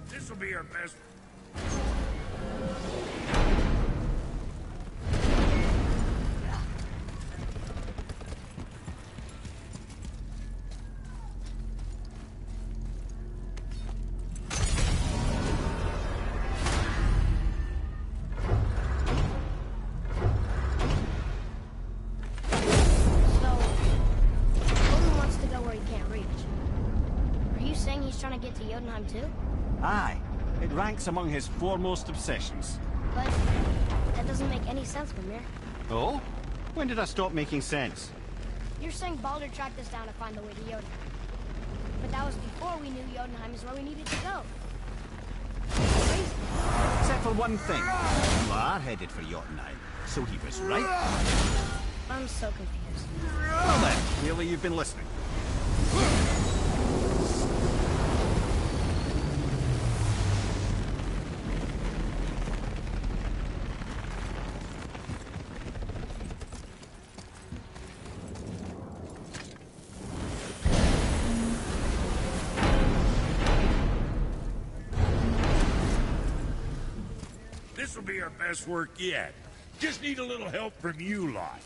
This will be our best. Trying to get to Jotunheim too? Aye. It ranks among his foremost obsessions. But that doesn't make any sense, Mimir. Oh? When did I stop making sense? You're saying Baldur tracked us down to find the way to Jotunheim. But that was before we knew Jotunheim is where we needed to go. Crazy. Except for one thing. You are headed for Jotunheim, so he was right. I'm so confused. Well then, clearly you've been listening. This'll be our best work yet. Just need a little help from you lot.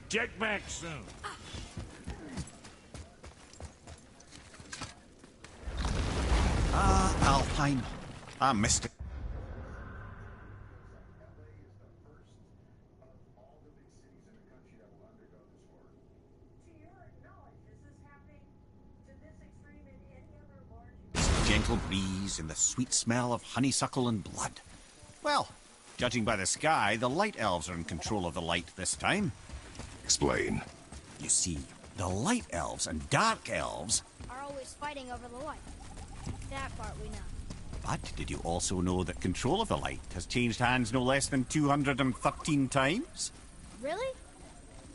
Check back soon. Alpine. I missed it. Gentle breeze and the sweet smell of honeysuckle and blood. Well, judging by the sky, the light elves are in control of the light this time. Explain. You see, the light elves and dark elves are always fighting over the light. That part we know. But did you also know that control of the light has changed hands no less than 213 times? Really?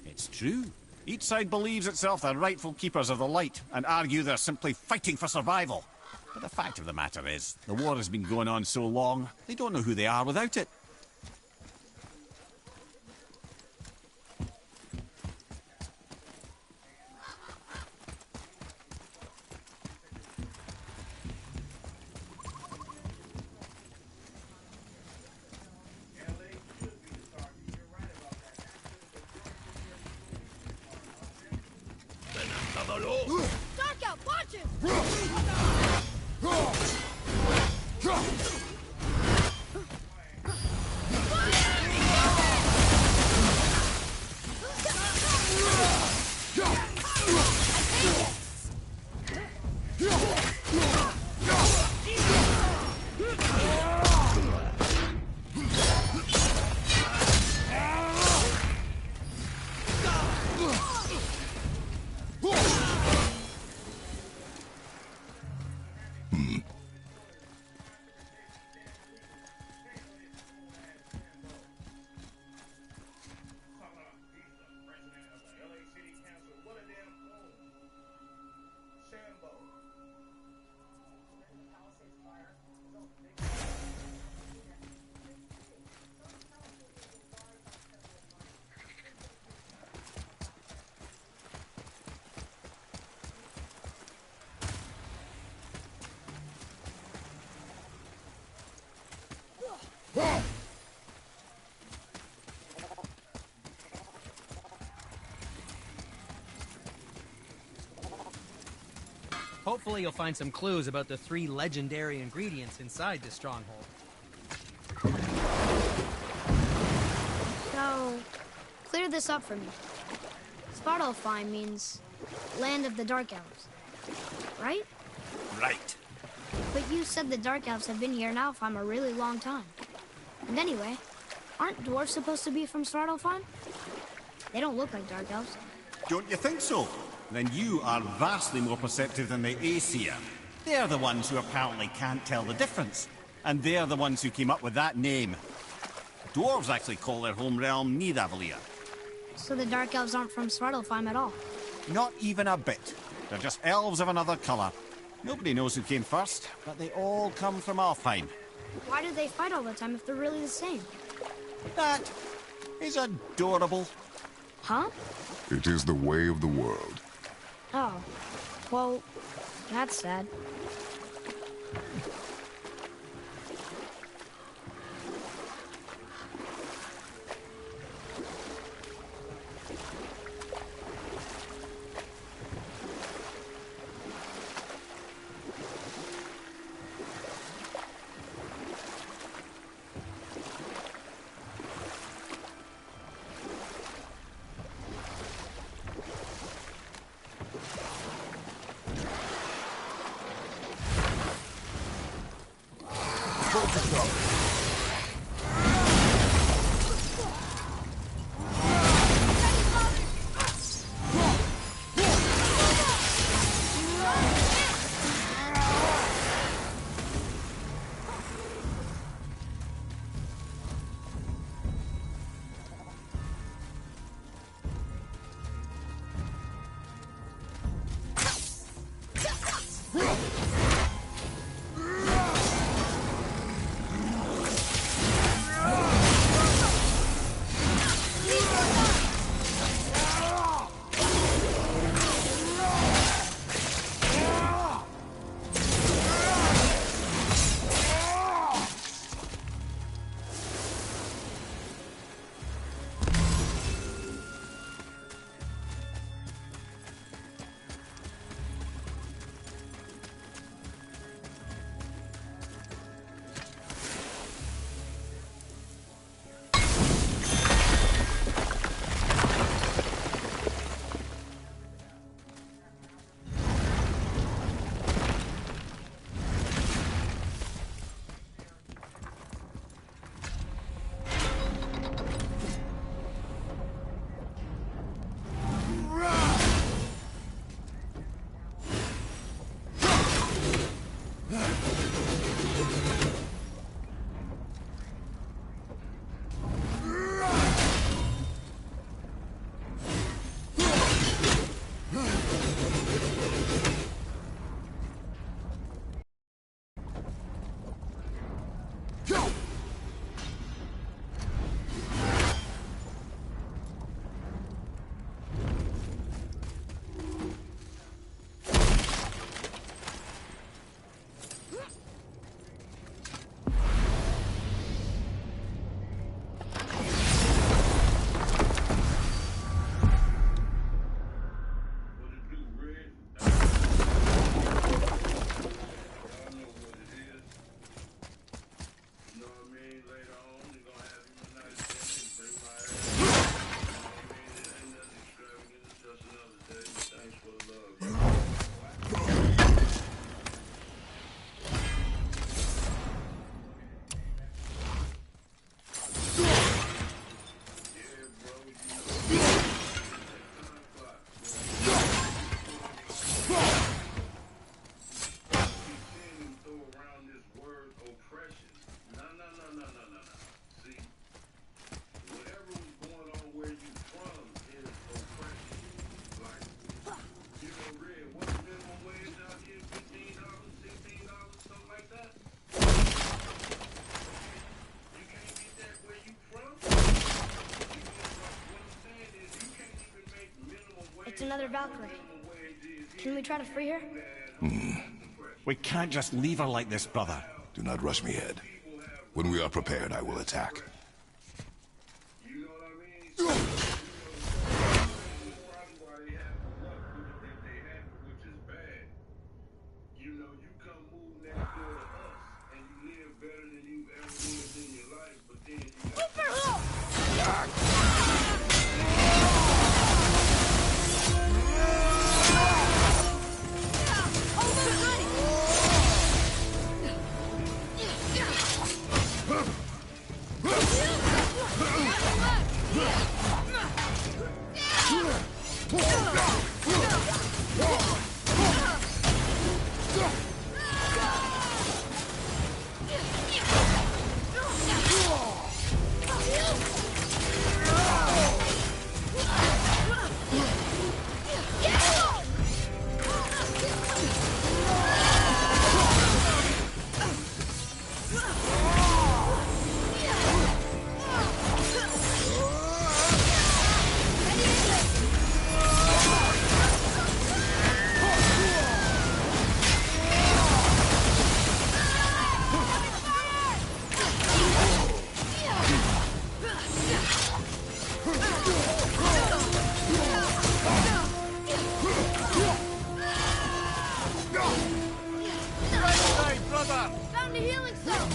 It's true. Each side believes itself the rightful keepers of the light and argue they're simply fighting for survival. But the fact of the matter is, the war has been going on so long, they don't know who they are without it. Dark out, watch him! Hopefully you'll find some clues about the 3 legendary ingredients inside this stronghold. So, clear this up for me. Svartalfheim means land of the Dark Elves, right? Right. But you said the Dark Elves have been here in Alfheim a really long time. And anyway, aren't dwarves supposed to be from Svartalfheim? They don't look like Dark Elves. Don't you think so? Then you are vastly more perceptive than the Aesir. They're the ones who apparently can't tell the difference. And they're the ones who came up with that name. Dwarves actually call their home realm Nidavellir. So the Dark Elves aren't from Svartalfheim at all? Not even a bit. They're just elves of another colour. Nobody knows who came first, but they all come from Alfheim. Why do they fight all the time if they're really the same? That is adorable. Huh? It is the way of the world. Oh. Well, that's sad. It's another Valkyrie. Can we try to free her? We can't just leave her like this, brother. Do not rush me, Ed. When we are prepared, I will attack. You know what I mean? Probably why they have the luck that they have, which is bad. You know, you come move next door to us, and you live better than you ever lived in your life, but then you got... Found a healing stone!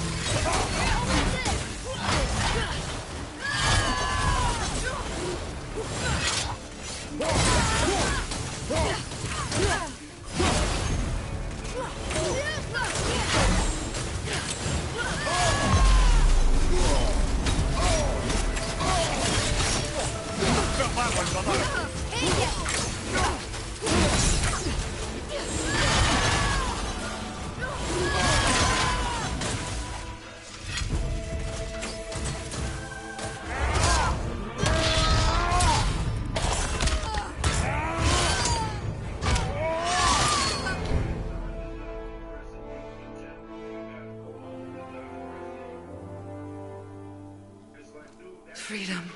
Freedom.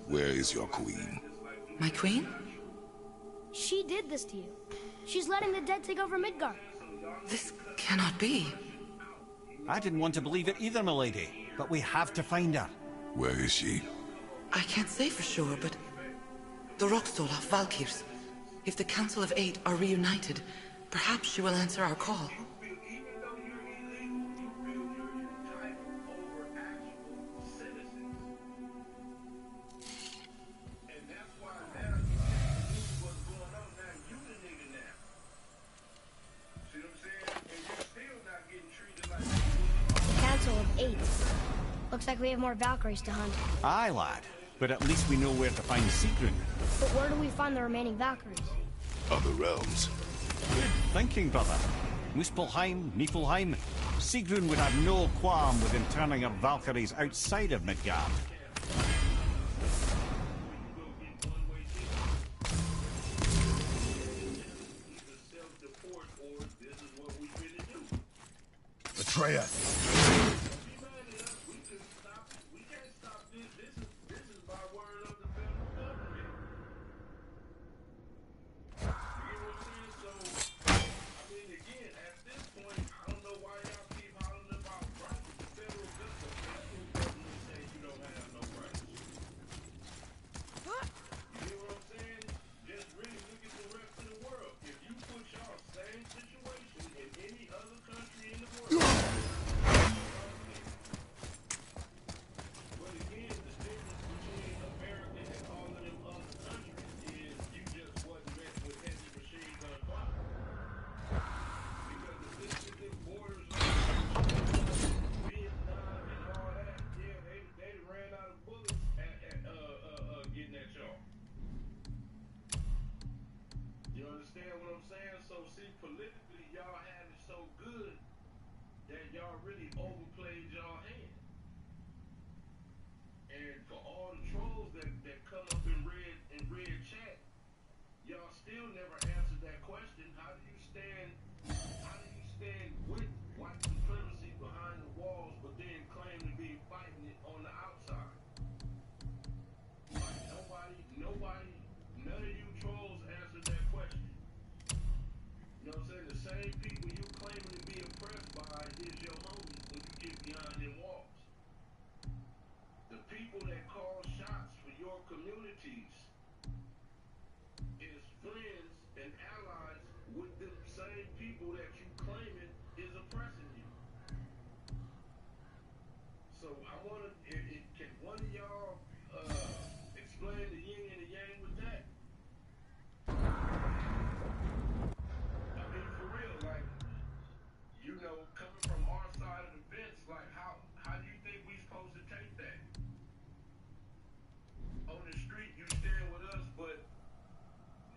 Where is your queen? My queen? She did this to you. She's letting the dead take over Midgard. This cannot be. I didn't want to believe it either, milady. But we have to find her. Where is she? I can't say for sure, but... the Rockstola Valkyrs. If the Council of Eight are reunited, perhaps she will answer our call. Looks like we have more Valkyries to hunt. Aye, lad. But at least we know where to find Sigrun. But where do we find the remaining Valkyries? Other realms. Good thinking, brother. Muspelheim, Niflheim. Sigrun would have no qualm with interning her Valkyries outside of Midgard. Atreus! Same people you claiming to be oppressed by is your homies when you get behind them walls. people that call shots for your communities is friends and allies with the same people that you claiming is oppressing you. So I wanna, can one of y'all explain the yin and the yang with that? I mean, for real, like, you know, coming from our side of the fence, like, how do you think we supposed to take that? On the street, you stand with us, but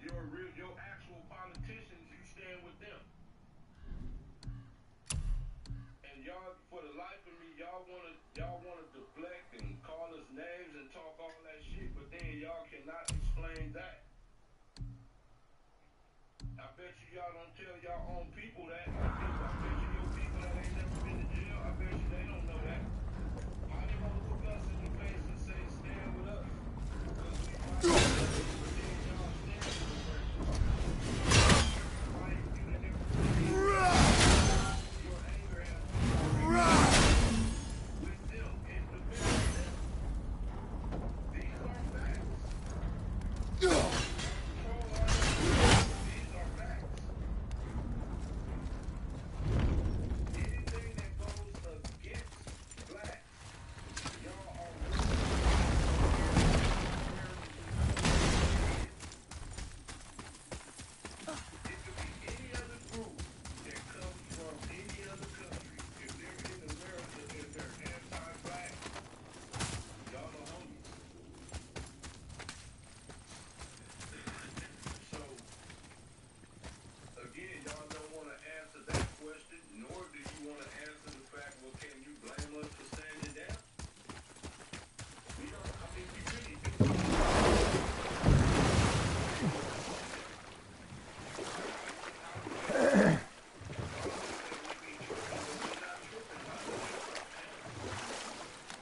your actual politicians, you stand with them. And y'all, for the life of me, y'all wanna deflect and call us names and talk all that shit, but then y'all cannot explain that. I bet y'all don't tell y'all own people that. I bet you your people that ain't never been to jail, I bet you they don't know that. How they wanna look us in the face and say stand with us? Because we fight but then y'all stand with the person. Right? You done never your anger has with them and defend them. These are facts. Control our these are facts. Anything that goes against blacks, y'all are it could be any other group that comes from any other country. If they're in America, if they're anti-black, y'all are homies. So, again, y'all don't want to answer that question, nor do you want to answer the fact, well, can you blame us for standing down? We don't, I mean, we really do.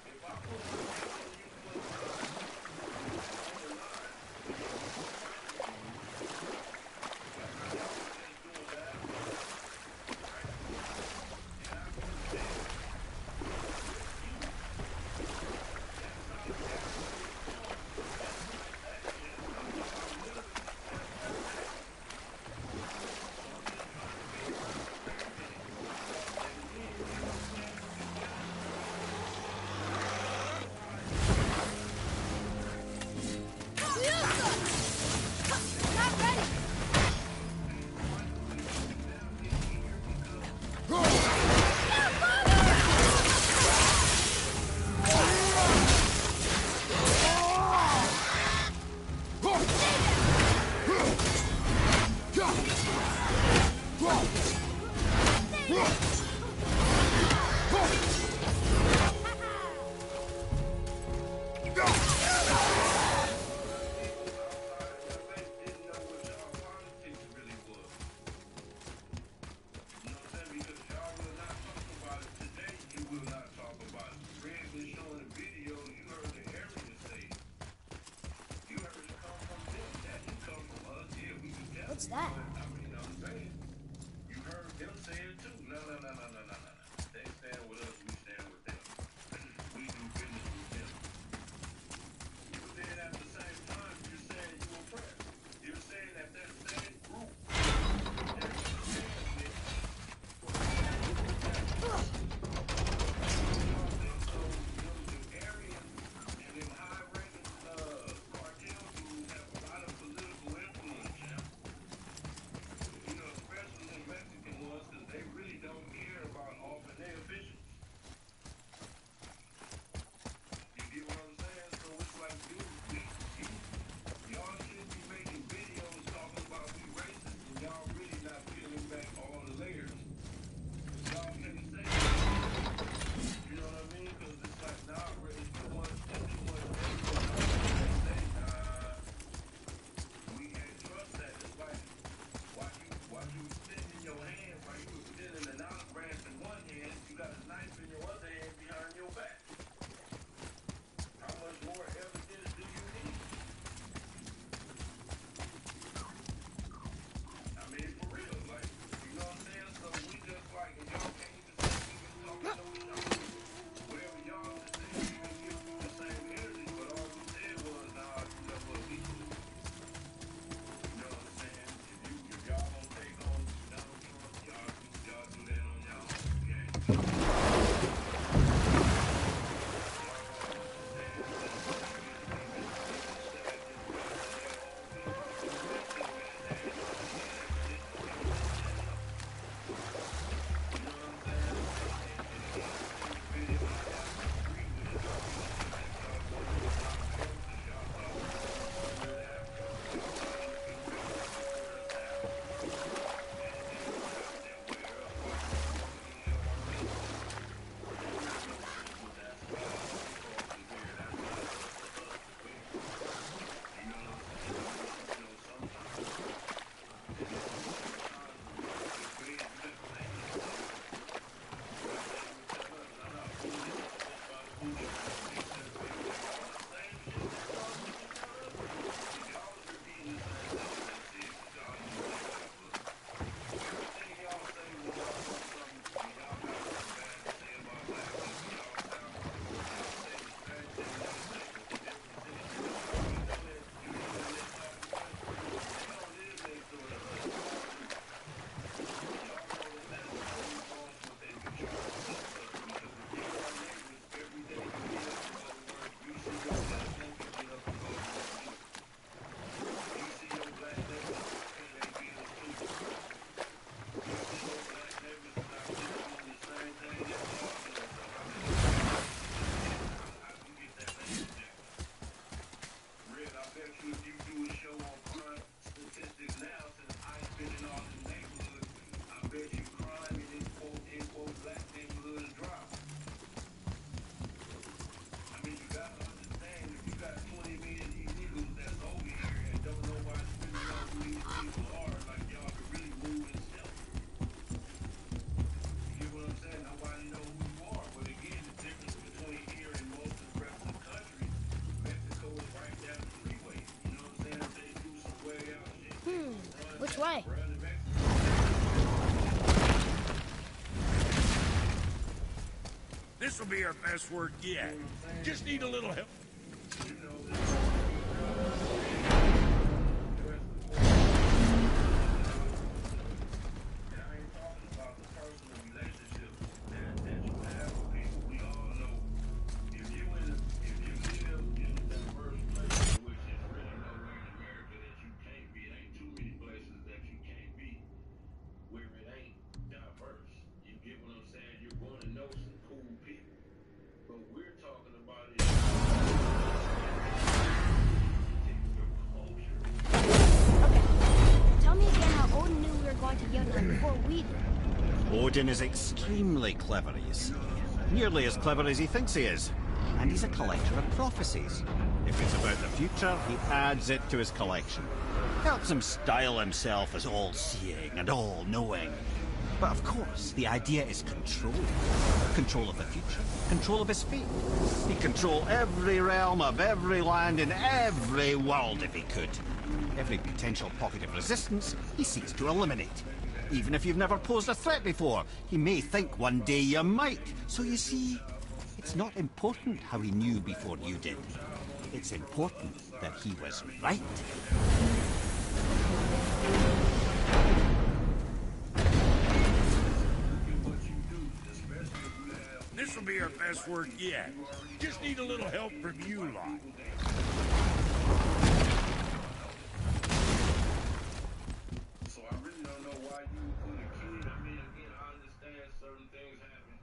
If I put my hands on you for the line, on the line, like how y'all was just doing last month, right? And I put it there with you. That's solidarity is formed just like that. Just, I'm literally just like that. So I'm just trying to figure out, wait a minute. And then you don't stand with the gentleman. Not ready. Didn't know what y'all politics really was. You know what I'm saying? Because y'all will not talk about it today. You will not talk about it. Red been showing the videos. You heard the area say it. You heard it come from them. That didn't come from us. Yeah, we can tell What's you, that? but I mean, I'm saying, you heard them say it too. No. They stand with us. We stand with them. We do business with them. But then at the same time, you're saying you oppressed. You're saying that same group that you stand with, y'all think those Aryans and them high-ranking cartel dudes have a lot of political influence, champ. Which way? This'll be our best work yet. Just need a little help. Tell me again how Odin knew we were going to Jotunheim before we did. Odin is extremely clever, you see. Nearly as clever as he thinks he is. And he's a collector of prophecies. If it's about the future, he adds it to his collection. Helps him style himself as all-seeing and all-knowing. But of course, the idea is control. Control of the future. Control of his fate. He'd control every realm of every land in every world if he could. Every potential pocket of resistance, he seeks to eliminate. Even if you've never posed a threat before, he may think one day you might. So you see, it's not important how he knew before you did. It's important that he was right. This'll be our best work yet. Just need a little help from you lot. So I really don't know why you would put a kid. I mean, again, I understand certain things happen.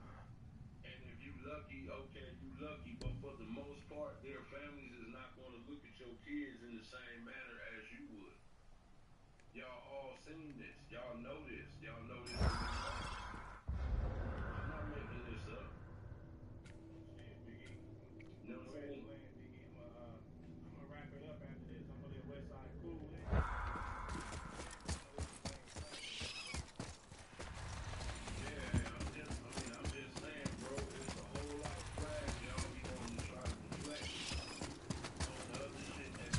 And if you lucky, okay, you lucky. But for the most part, their families is not going to look at your kids in the same manner as you would. Y'all all seen this. Y'all know this. Y'all know this. I'm not making this up. You know what I'm saying? I'm gonna wrap it up after this. I'm gonna let Westside cool it. I'm just saying, bro, it's a whole lot of flags y'all be wanting to try to deflect on the other shit that's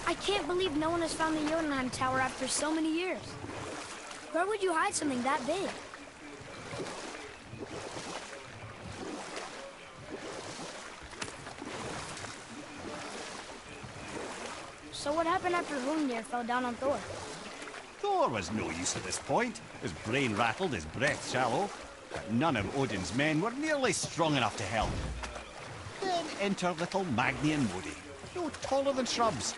I can't believe no one has found the Jotunheim Tower after so many years. Where would you hide something that big? So what happened after Hrungnir fell down on Thor? Thor was no use at this point. His brain rattled, his breath shallow. But none of Odin's men were nearly strong enough to help. Then enter little Magni and Modi, no taller than shrubs.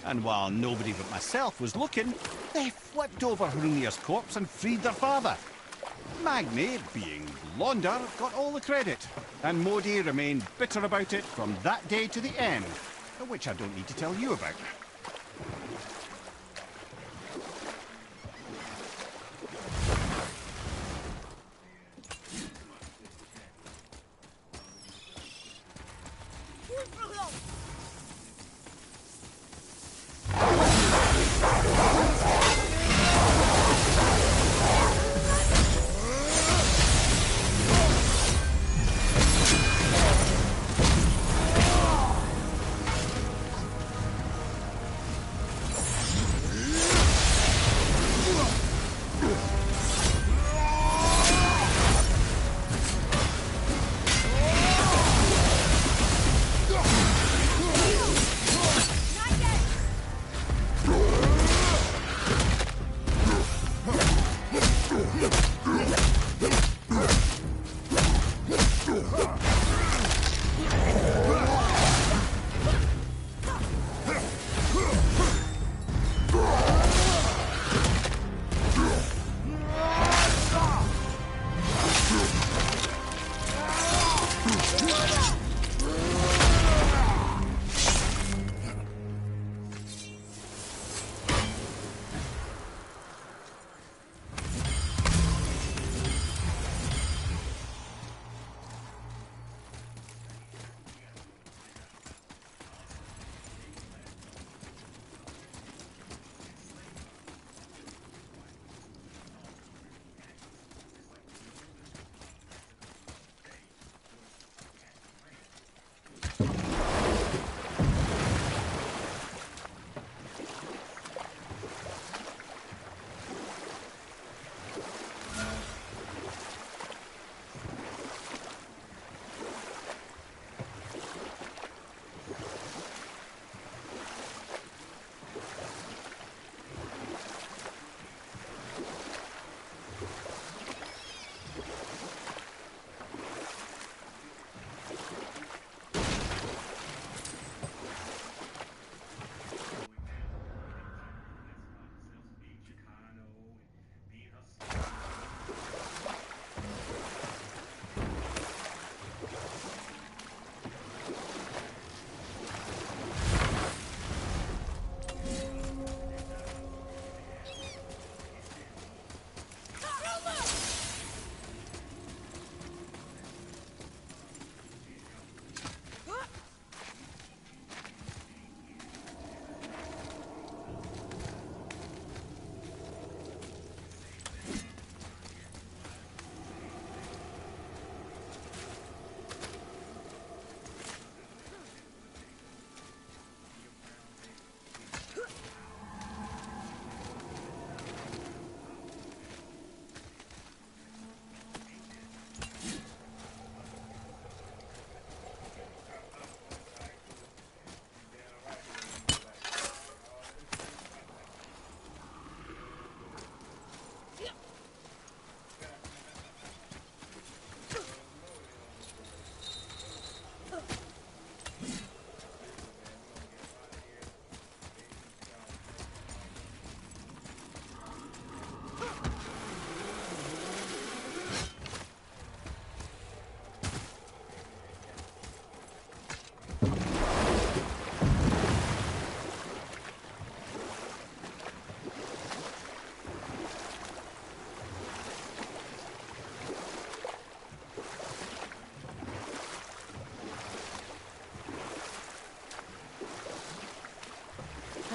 And while nobody but myself was looking, they flipped over Hrungnir's corpse and freed their father. Magni, being blonder, got all the credit, and Modi remained bitter about it from that day to the end, which I don't need to tell you about.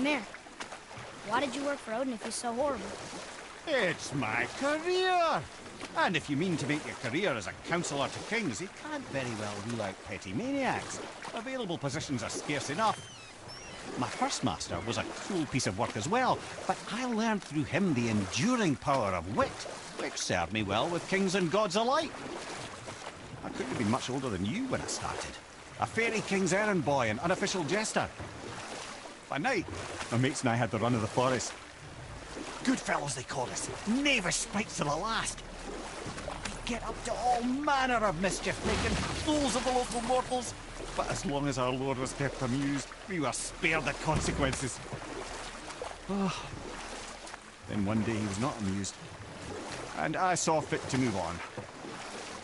Come here. Why did you work for Odin if he's so horrible? It's my career! And if you mean to make your career as a counselor to kings, you can't very well rule out petty maniacs. Available positions are scarce enough. My first master was a cruel piece of work as well, but I learned through him the enduring power of wit, which served me well with kings and gods alike. I couldn't have been much older than you when I started. A fairy king's errand boy and unofficial jester. By night, my mates and I had the run of the forest. Good fellows, they called us. Knavish sprites to the last. We'd get up to all manner of mischief, making fools of the local mortals. But as long as our lord was kept amused, we were spared the consequences. Oh. Then one day he was not amused, and I saw fit to move on.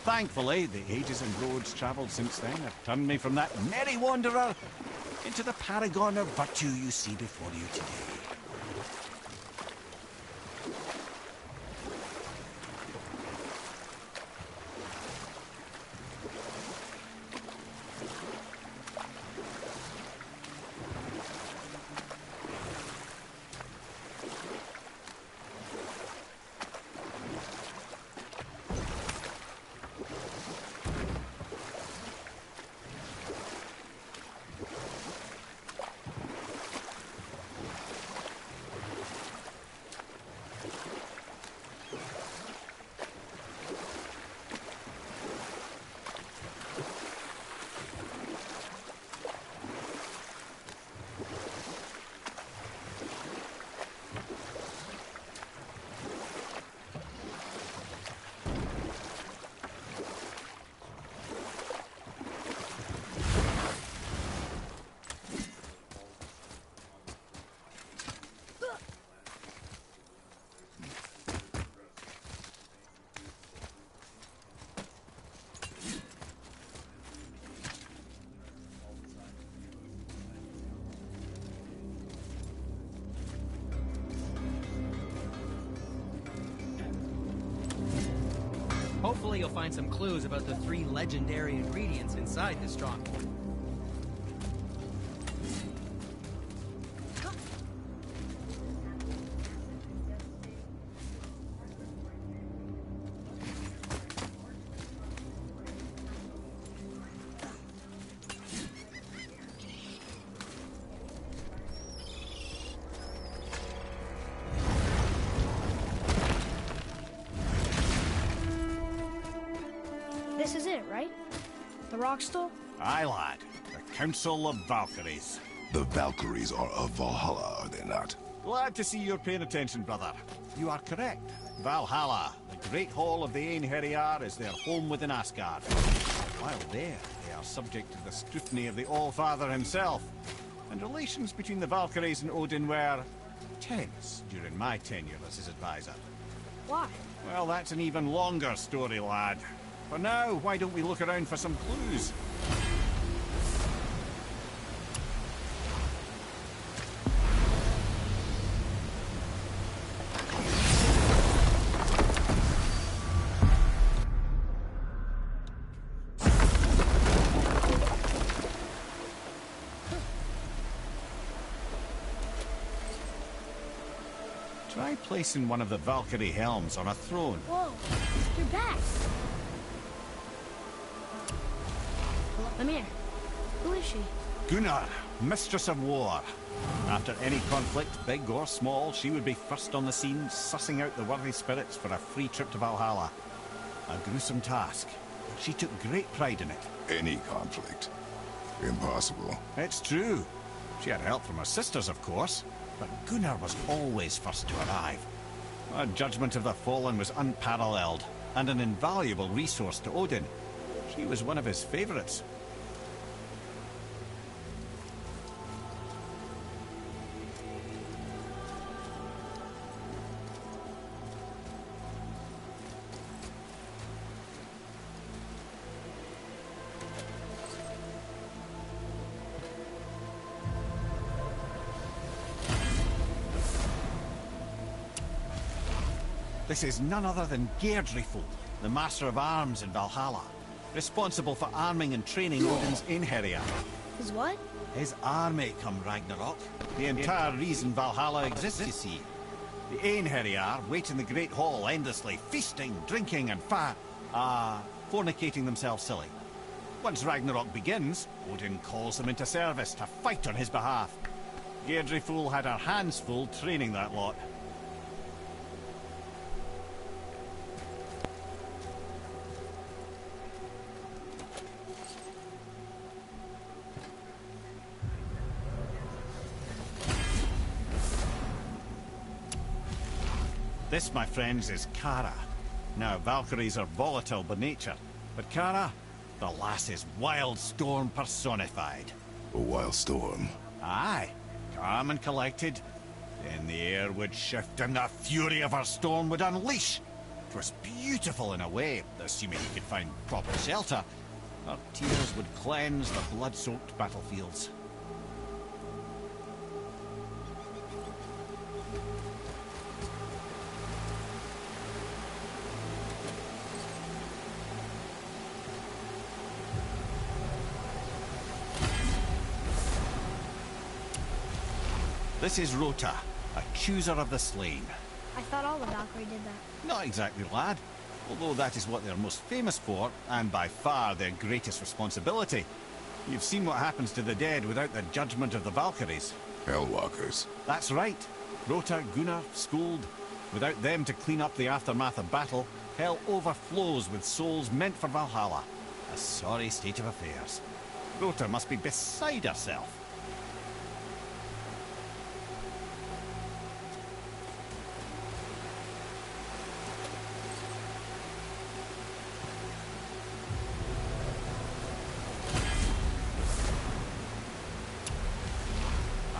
Thankfully, the ages and roads travelled since then have turned me from that merry wanderer into the paragon of virtue you see before you today. Hopefully you'll find some clues about the 3 legendary ingredients inside this stronghold. This is it, right? The rock stool? Aye, lad. The Council of Valkyries. The Valkyries are of Valhalla, are they not? Glad to see you're paying attention, brother. You are correct. Valhalla, the great hall of the Einherjar, is their home within Asgard. While there, they are subject to the scrutiny of the All-Father himself. And relations between the Valkyries and Odin were tense during my tenure as his advisor. Why? Well, that's an even longer story, lad. For now, why don't we look around for some clues? Try placing one of the Valkyrie helms on a throne. Whoa, you're back. Come here. Who is she? Gunnar, Mistress of War. After any conflict, big or small, she would be first on the scene, sussing out the worthy spirits for a free trip to Valhalla. A gruesome task. She took great pride in it. Any conflict. Impossible. It's true. She had help from her sisters, of course, but Gunnar was always first to arrive. Her judgment of the fallen was unparalleled, and an invaluable resource to Odin. She was one of his favorites. This is none other than Geirdriful, the Master of Arms in Valhalla, responsible for arming and training Odin's Einherjar. His what? His army come Ragnarok. The entire reason Valhalla exists, you see. The Einherjar wait in the Great Hall endlessly, feasting, drinking, and fornicating themselves silly. Once Ragnarok begins, Odin calls them into service to fight on his behalf. Geirdriful had her hands full training that lot. This, my friends, is Kara. Now, Valkyries are volatile by nature, but Kara, the lass is wild storm personified. A wild storm. Aye, calm and collected. Then the air would shift and the fury of her storm would unleash. 'Twas beautiful in a way, assuming you could find proper shelter. Her tears would cleanse the blood-soaked battlefields. This is Rota, a chooser of the slain. I thought all the Valkyrie did that. Not exactly, lad. Although that is what they're most famous for, and by far their greatest responsibility. You've seen what happens to the dead without the judgment of the Valkyries. Hellwalkers. That's right. Rota, Gunnar, Skuld. Without them to clean up the aftermath of battle, hell overflows with souls meant for Valhalla. A sorry state of affairs. Rota must be beside herself.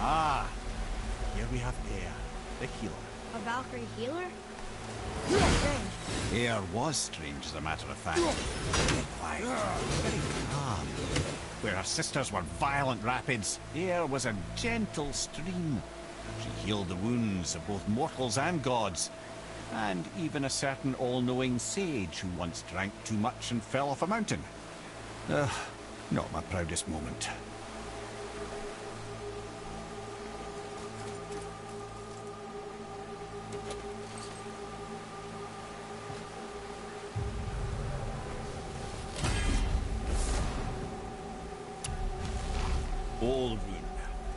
Ah, here we have Air, the healer. A Valkyrie healer? That's strange. Air was strange, as a matter of fact. Very quiet, very calm. Where her sisters were violent rapids, Air was a gentle stream. She healed the wounds of both mortals and gods, and even a certain all-knowing sage who once drank too much and fell off a mountain. Not my proudest moment. Olrun,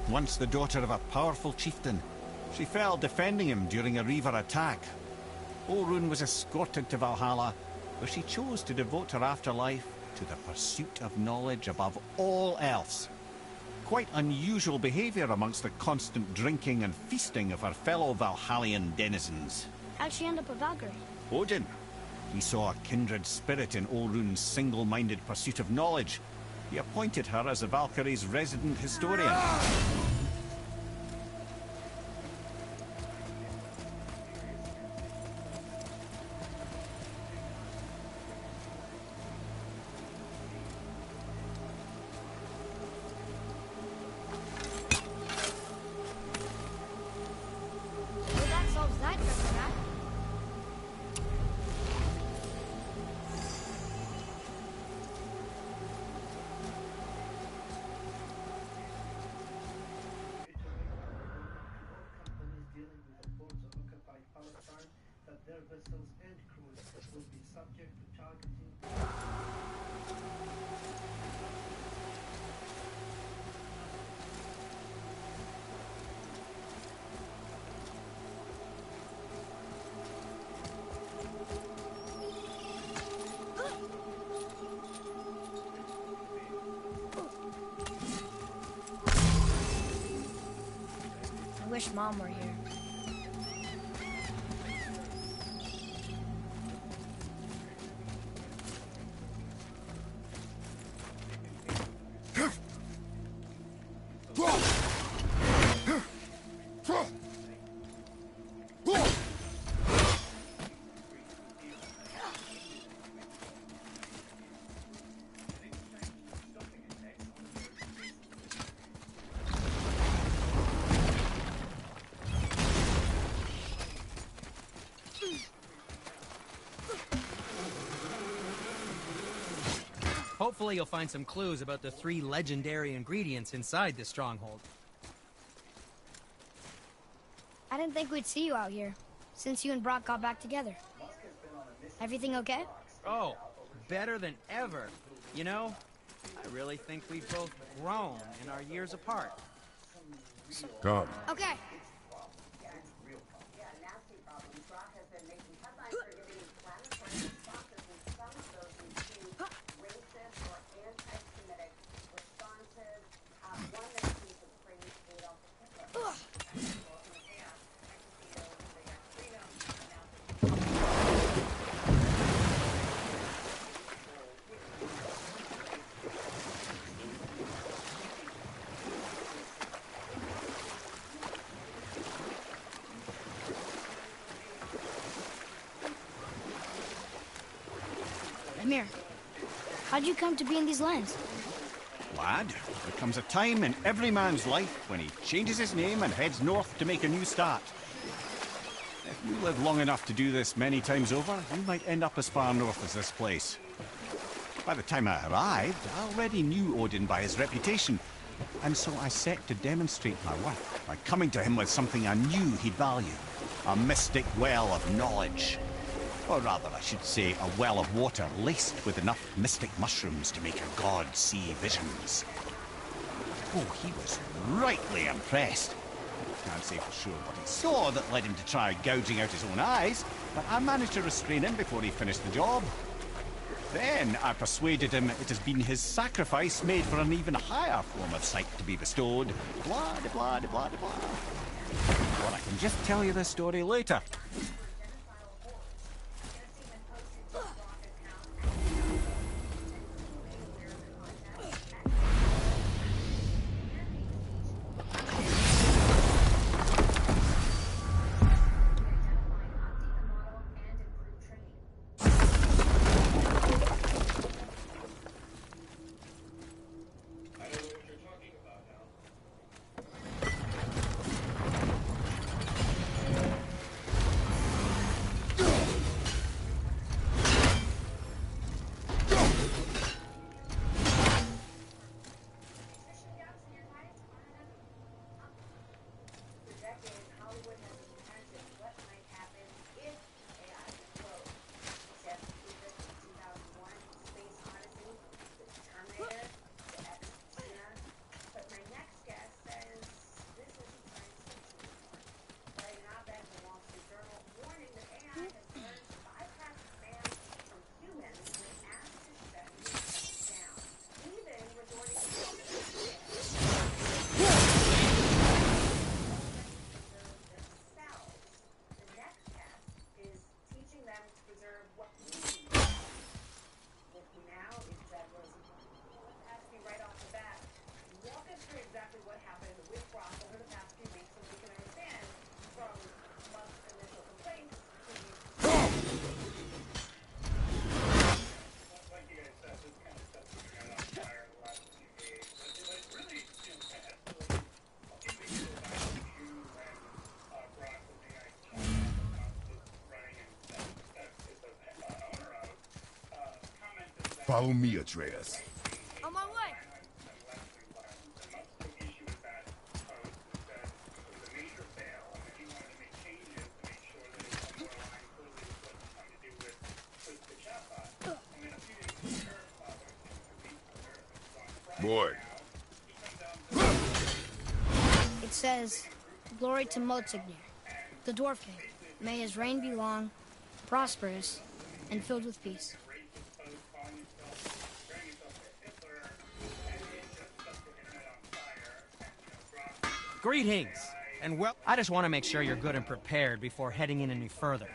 once the daughter of a powerful chieftain. She fell defending him during a Reaver attack. Olrun was escorted to Valhalla, where she chose to devote her afterlife to the pursuit of knowledge above all else. Quite unusual behavior amongst the constant drinking and feasting of her fellow Valhallian denizens. How'd she end up a Valkyrie? Odin. He saw a kindred spirit in Olrun's single-minded pursuit of knowledge. He appointed her as the Valkyrie's resident historian. Well, that solves that question, right? Companies dealing with the ports of occupied Palestine that their vessels and crews will be subject to targeting. I wish Mom were here. Hopefully you'll find some clues about the 3 legendary ingredients inside this stronghold. I didn't think we'd see you out here, since you and Brock got back together. Everything okay? Oh, better than ever. You know, I really think we've both grown in our years apart. Come. Okay. Amir, how'd you come to be in these lands? Lad, there comes a time in every man's life when he changes his name and heads north to make a new start. If you live long enough to do this many times over, you might end up as far north as this place. By the time I arrived, I already knew Odin by his reputation, and so I set to demonstrate my worth by coming to him with something I knew he'd value. A mystic well of knowledge. Or rather, I should say, a well of water laced with enough mystic mushrooms to make a god see visions. Oh, he was rightly impressed. Can't say for sure what he saw that led him to try gouging out his own eyes, but I managed to restrain him before he finished the job. Then I persuaded him it has been his sacrifice made for an even higher form of sight to be bestowed. Blah, de blah, de blah, de blah. Well, I can just tell you this story later. Follow me, Atreus. On my way. Boy. It says, "Glory to Motsignir, the Dwarf King. May his reign be long, prosperous, and filled with peace." Greetings! And well, I just want to make sure you're good and prepared before heading in any further.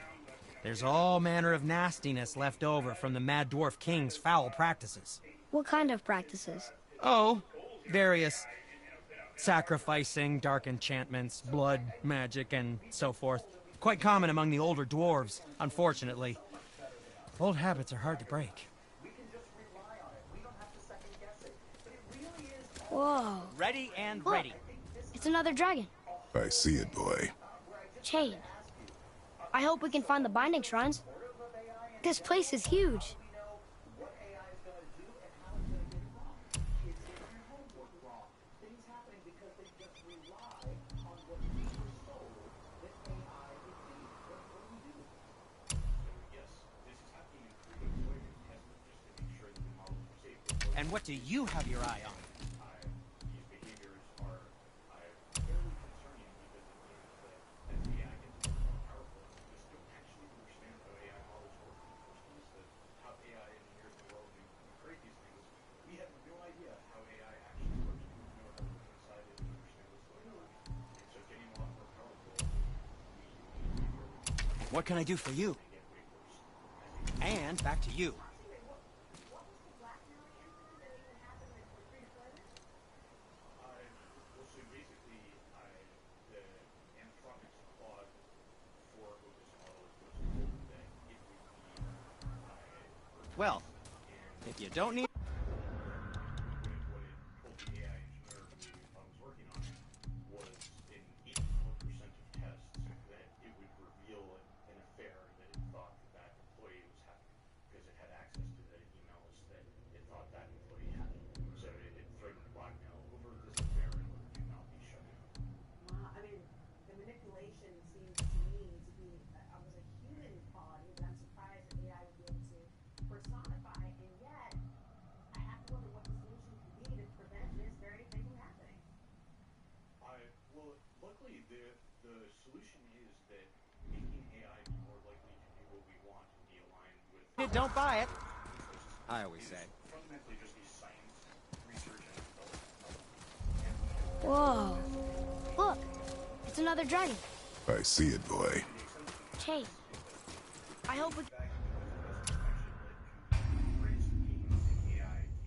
There's all manner of nastiness left over from the Mad Dwarf King's foul practices. What kind of practices? Oh, various sacrificing, dark enchantments, blood, magic, and so forth. Quite common among the older dwarves, unfortunately. Old habits are hard to break. Whoa. Ready and Look, ready. it's another dragon. I see it, boy. Chain. I hope we can find the binding shrines. This place is huge. And what do you have your eye on? What can I do for you? And back to you. Well, if you don't need... Don't buy it. I always say. Whoa. Look, it's another dragon. I see it, boy. Hey, I hope we...